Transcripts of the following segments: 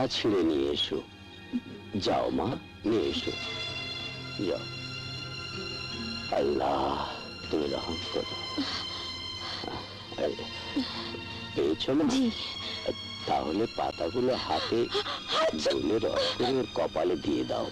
জুতা ছিঁড়ে নিয়ে এসো। যাও মা, নিয়ে এসো, যাও। আল্লাহ তুমি রহম করো। পেয়েছো না? তাহলে পাতাগুলো হাতে ধুলে রস করে ওর কপালে দিয়ে দাও।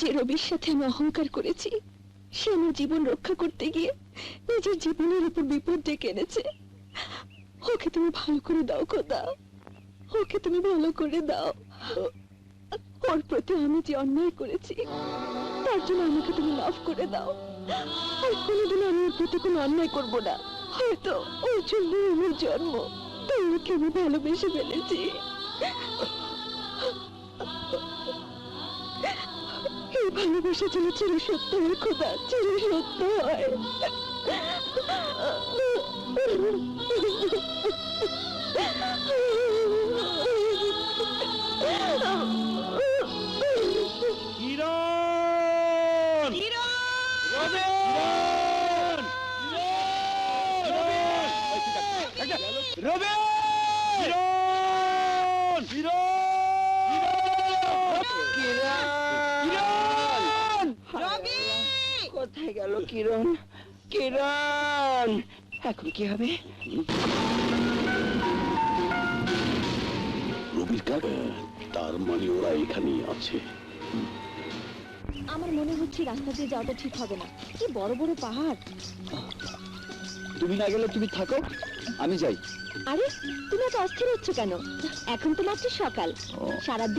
যে রবির সাথে আমি অহংকার করেছি, সে আমার জীবন রক্ষা করতে গিয়ে নিজের জীবনের উপর বিপদ ডেকে এনেছে। ওকে তুমি ভালো করে দাও খোদা, ওকে তুমি ভালো করে দাও। ওর প্রতি আমি যে অন্যায় করেছি তার জন্য আমাকে তুমি মাফ করে দাও। আর কোনোদিন আমি ওর প্রতি কোনো অন্যায় করবো না। হয়তো ওর জন্য আমার জন্ম, তাই ওকে আমি ভালোবেসে ফেলেছি। ভালোবাসা যেন চির সত্য হয় খোদা, চির সত্য হয়। কোথায় গেল কিরণ? কিরণ, এখন কি হবে? রবির কাক, তার মানে ওরা এখানেই আছে। আমার মনে হচ্ছে রাস্তা দিয়ে যাওয়াটা ঠিক হবে না, কি বড় বড় পাহাড়। তুমি না গেলে তুমি থাকো, আমি যাই। আরে তুমি এত অস্থির হচ্ছ কেন? এখন তো মাত্র সকাল, সারাদিন